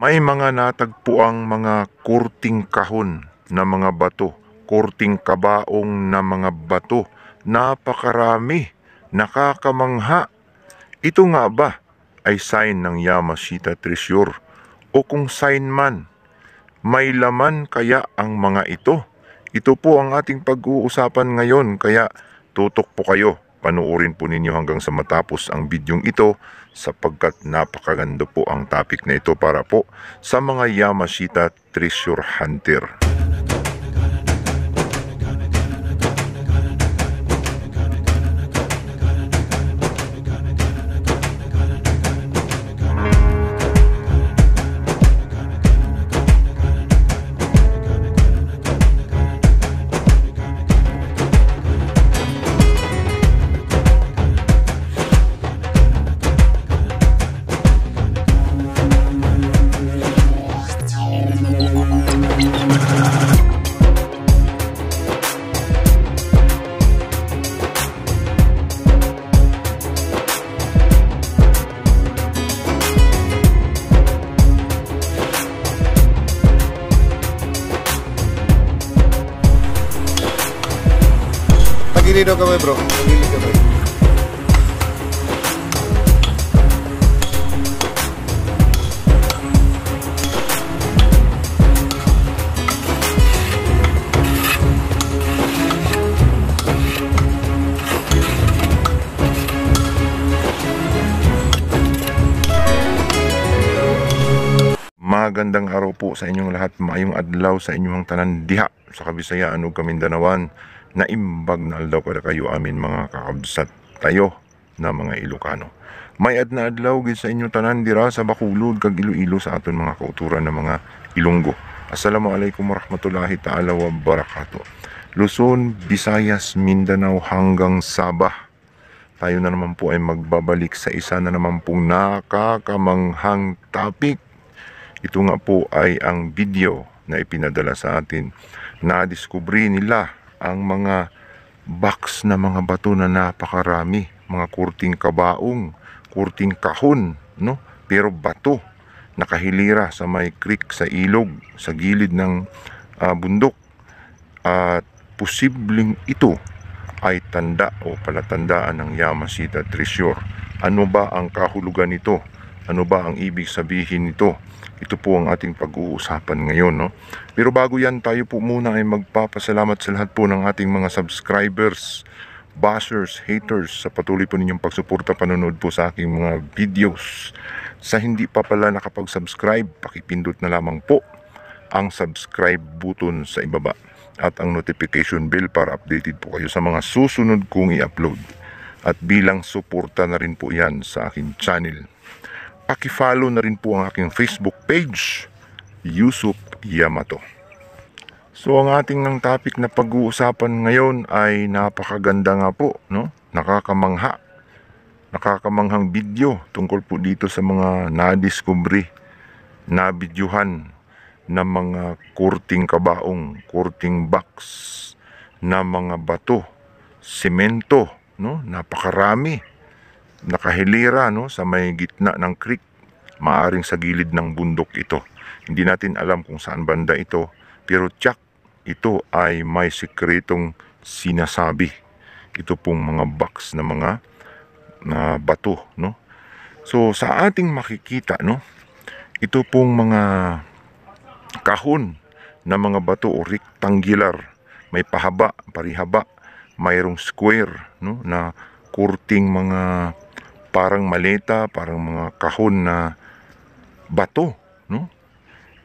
May mga natagpuang mga kurting kahon na mga bato, kurting kabaong na mga bato. Napakarami, nakakamangha. Ito nga ba ay sign ng Yamashita Treasure? O kung sign man, may laman kaya ang mga ito? Ito po ang ating pag-uusapan ngayon, kaya tutok po kayo. Panuorin po ninyo hanggang sa matapos ang bidyong ito sapagkat napakaganda po ang topic na ito para po sa mga Yamashita Treasure Hunter. Tagilid daw kami bro, tagilid kami. Magandang araw po sa inyong lahat, maayong adlaw sa inyong tanan diha sa Kabisayaan ug Kamindanawan. Naimbag na aldaw para kayo amin mga kakabsat tayo na mga Ilocano. May adna adlaw gid sa inyong tanan dira sa Bacolod kag Iloilo sa aton mga kauturan ng mga Ilonggo. Assalamualaikum warahmatullahi taala wabarakatuh. Luzon, Visayas, Mindanao hanggang Sabah. Tayo na naman po ay magbabalik sa isa na naman pong nakakamanghang topic. Ito nga po ay ang video na ipinadala sa atin. Na-discovery nila ang mga box na mga bato na napakarami, mga kurting kabaong, kurting kahon, no? Pero bato, nakahilira sa may creek, sa ilog, sa gilid ng bundok. At posibleng ito ay tanda o palatandaan ng Yamashita Treasure. Ano ba ang kahulugan nito? Ano ba ang ibig sabihin nito? Ito po ang ating pag-uusapan ngayon, no? Pero bago yan, tayo po muna ay magpapasalamat sa lahat po ng ating mga subscribers, bashers, haters sa patuloy po ninyong pagsuporta, panonood po sa aking mga videos. Sa hindi pa pala nakapag-subscribe, pakipindot na lamang po ang subscribe button sa ibaba at ang notification bell para updated po kayo sa mga susunod kong i-upload. At bilang suporta na rin po yan sa aking channel. Paki-follow na rin po ang aking Facebook page, Yusuf Yamato. So ang ating ng topic na pag-uusapan ngayon ay napakaganda nga po, no? Nakakamanghang video tungkol po dito sa mga na-discovery, na-videohan na mga kurting kabaong, kurting box na mga bato, semento, no? Napakarami. Nakahilira, no, sa may gitna ng creek, maaring sa gilid ng bundok ito. Hindi natin alam kung saan banda ito, pero tsak, ito ay may sikretong sinasabi. Ito pong mga box na mga bato, no. So sa ating makikita, no, ito pong mga kahon na mga bato o rectangular, may pahaba, parihaba, mayroong square, no, na kurting mga parang maleta, parang mga kahon na bato, no?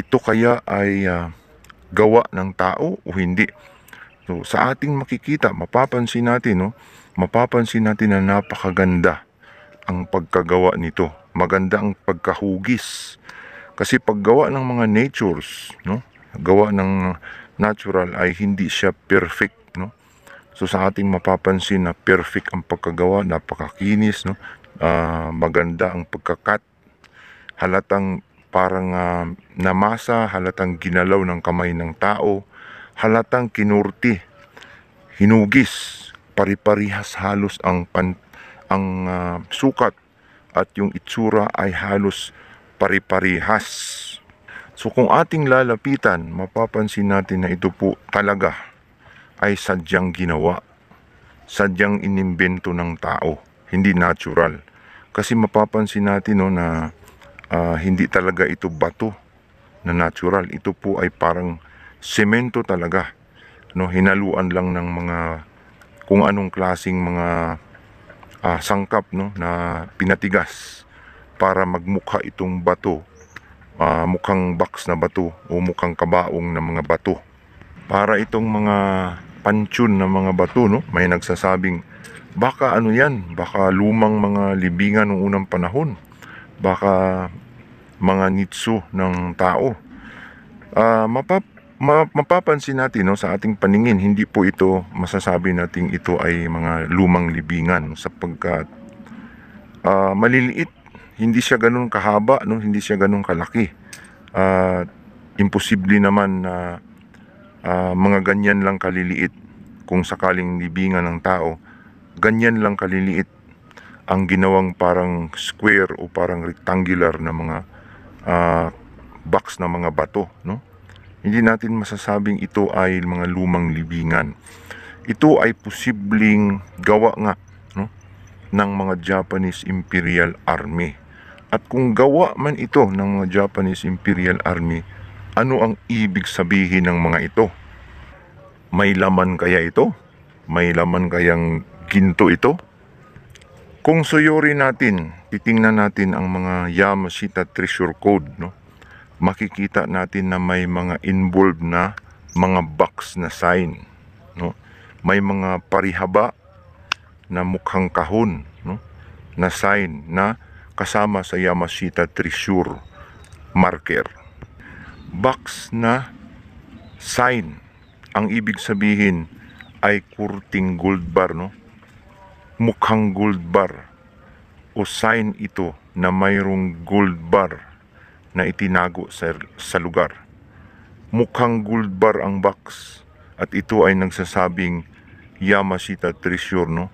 Ito kaya ay gawa ng tao o hindi? So, sa ating makikita, mapapansin natin, no? Mapapansin natin na napakaganda ang pagkagawa nito. Maganda ang pagkahugis. Kasi paggawa ng mga natures, no? Gawa ng natural ay hindi siya perfect, no? So sa ating mapapansin na perfect ang pagkagawa, napakakinis, no? Maganda ang pagkakat, halatang parang namasa, halatang ginalaw ng kamay ng tao, halatang kinurti, hinugis, pari-parihas halos ang sukat at yung itsura ay halos pari-parihas. So kung ating lalapitan, mapapansin natin na ito po talaga ay sadyang ginawa, sadyang inimbento ng tao, hindi natural. Kasi mapapansin natin no, na hindi talaga ito bato na natural. Ito po ay parang semento talaga. No, hinaluan lang ng mga kung anong klasing mga sangkap no, na pinatigas para magmukha itong bato. Mukhang box na bato o mukhang kabaong na mga bato. Para itong mga pansyon na mga bato, no? May nagsasabing, baka ano yan, baka lumang mga libingan ng unang panahon. Baka mga nitso ng tao. Mapapansin natin no, sa ating paningin, hindi po ito masasabi natin ito ay mga lumang libingan sapagkat maliliit. Hindi siya ganun kahaba, no? Hindi siya ganun kalaki. Imposible naman na mga ganyan lang kaliliit kung sakaling libingan ng tao. Ganyan lang kaliliit ang ginawang parang square o parang rectangular na mga box na mga bato, no? Hindi natin masasabing ito ay mga lumang libingan. Ito ay posibleng gawa nga, no, ng mga Japanese Imperial Army. At kung gawa man ito ng mga Japanese Imperial Army, ano ang ibig sabihin ng mga ito? May laman kaya ito? May laman kayang ginto ito? Kung suyuri natin, titingnan natin ang mga Yamashita Treasure Code, no? Makikita natin na may mga involved na mga box na sign, no? May mga parihaba na mukhang kahon, no, na sign na kasama sa Yamashita Treasure marker. Box na sign, ang ibig sabihin ay kurting gold bar, no? Mukhang gold bar o sign ito na mayroong gold bar na itinago sa lugar. Mukhang gold bar ang box at ito ay nagsasabing Yamashita Treasure, no?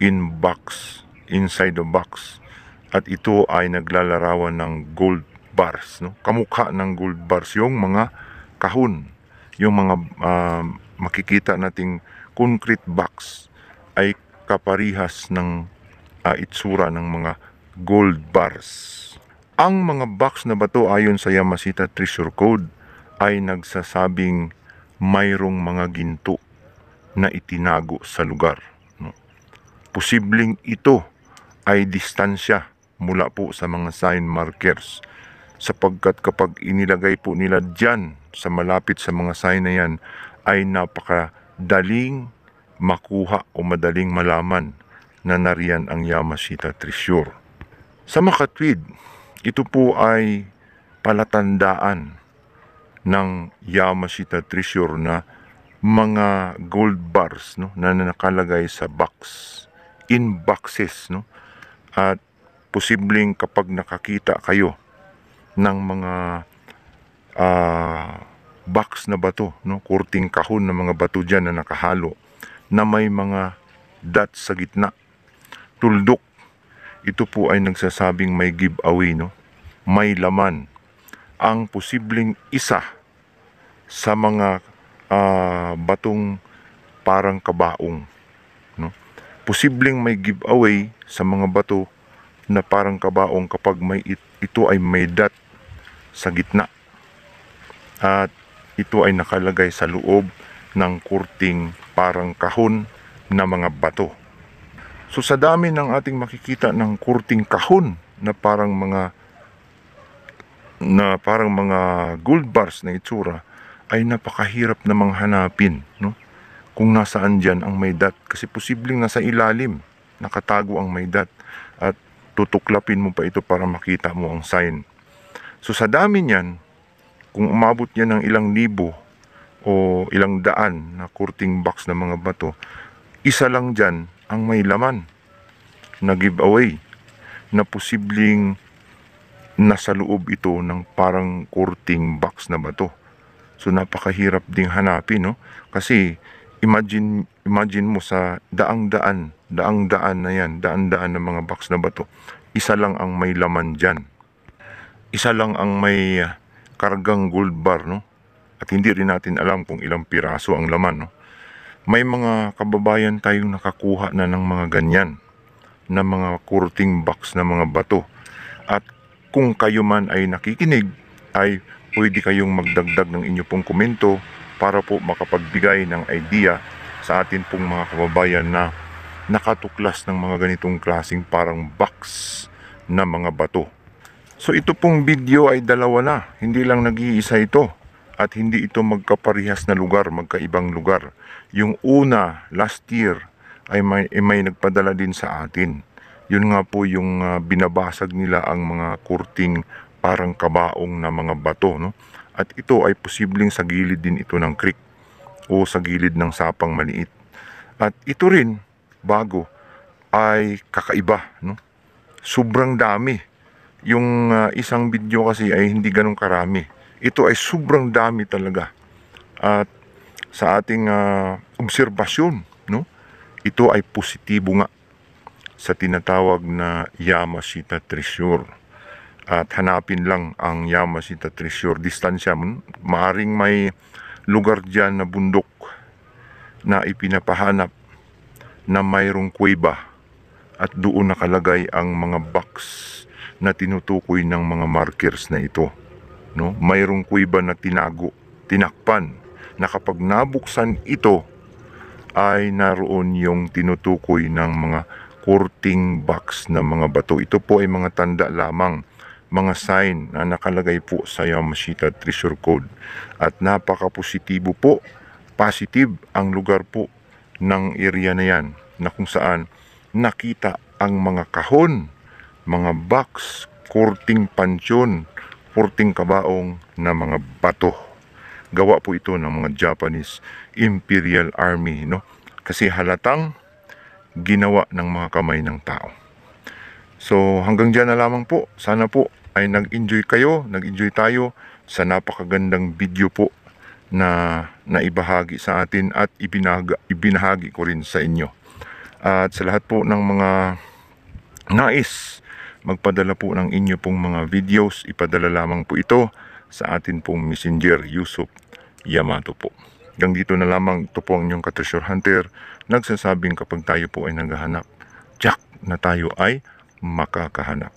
In box, inside the box. At ito ay naglalarawan ng gold bars, no? Kamukha ng gold bars yung mga kahon, yung mga makikita nating concrete box ay kaparihas ng itsura ng mga gold bars. Ang mga box na bato ayon sa Yamashita Treasure Code ay nagsasabing mayroong mga ginto na itinago sa lugar, no? Posibleng ito ay distansya mula po sa mga sign markers sapagkat kapag inilagay po nila dyan sa malapit sa mga sign na yan ay napakadaling makuha o madaling malaman na nariyan ang Yamashita Treasure. Sa makatwid, ito po ay palatandaan ng Yamashita Treasure na mga gold bars, no, na nakalagay sa box, in boxes, no? At posibleng kapag nakakita kayo ng mga box na bato, no, kurting kahon na mga bato dyan na nakahalo na may mga dots sa gitna, tuldok, ito po ay nagsasabing may giveaway, no? May laman. Ang posibleng isa sa mga batong parang kabaong, no? Posibleng may giveaway sa mga bato na parang kabaong kapag ito ay may dot sa gitna at ito ay nakalagay sa loob ng kurting parang kahon na mga bato. So sa dami ng ating makikita ng kurting kahon na parang mga gold bars na itsura ay napakahirap namang hanapin, no? Kung nasaan dyan ang may dot, kasi posibleng nasa ilalim nakatago ang may dot at tutuklapin mo pa ito para makita mo ang sign. So sa dami niyan, kung umabot niya ng ilang libo o ilang daan na kurting box na mga bato, isa lang dyan ang may laman na giveaway na posibleng nasa loob ito ng parang kurting box na bato. So napakahirap ding hanapin, no? Kasi imagine mo sa daang-daan na yan, daan-daan na mga box na bato, isa lang ang may laman dyan. Isa lang ang may kargang gold bar, no? At hindi rin natin alam kung ilang piraso ang laman, no? May mga kababayan tayong nakakuha na ng mga ganyan, na mga courting box na mga bato. At kung kayo man ay nakikinig, ay pwede kayong magdagdag ng inyo pong komento para po makapagbigay ng idea sa atin pong mga kababayan na nakatuklas ng mga ganitong klaseng parang box na mga bato. So ito pong video ay dalawa na, hindi lang nag-iisa ito. At hindi ito magkaparehas na lugar, magkaibang lugar. Yung una, last year, ay may nagpadala din sa atin. Yun nga po yung binabasag nila ang mga kurting parang kabaong na mga bato, no? At ito ay posibleng sa gilid din ito ng creek o sa gilid ng sapang maliit. At ito rin, bago, ay kakaiba, no? Sobrang dami. Yung isang video kasi ay hindi ganun karami. Ito ay sobrang dami talaga. At sa ating obserbasyon, no? Ito ay positibo nga sa tinatawag na Yamashita Treasure. At hanapin lang ang Yamashita Treasure. Distansya, maaring may lugar dyan na bundok na ipinapahanap na mayroong kuweba at doon nakalagay ang mga box na tinutukoy ng mga markers na ito. No? Mayroong kuweba na tinago, tinakpan, na kapag nabuksan ito ay naroon yung tinutukoy ng mga courting box na mga bato. Ito po ay mga tanda lamang, mga sign na nakalagay po sa Yamashita Treasure Code. At napaka-positibo po, positive ang lugar po ng area na yan, na kung saan nakita ang mga kahon, mga box, courting pansyon, courting kabaong na mga bato. Gawa po ito ng mga Japanese Imperial Army, no? Kasi halatang ginawa ng mga kamay ng tao. So hanggang dyan na lamang po. Sana po ay nag-enjoy kayo, nag-enjoy tayo sa napakagandang video po na naibahagi sa atin at ibinahagi ko rin sa inyo. At sa lahat po ng mga nais magpadala po ng inyo pong mga videos, ipadala lamang po ito sa atin pong messenger, Yusuf Yamato po. Hanggang dito na lamang. Ito po ang inyong ka-treasure hunter, nagsasabing kapag tayo po ay naghahanap, tiyak na tayo ay makakahanap.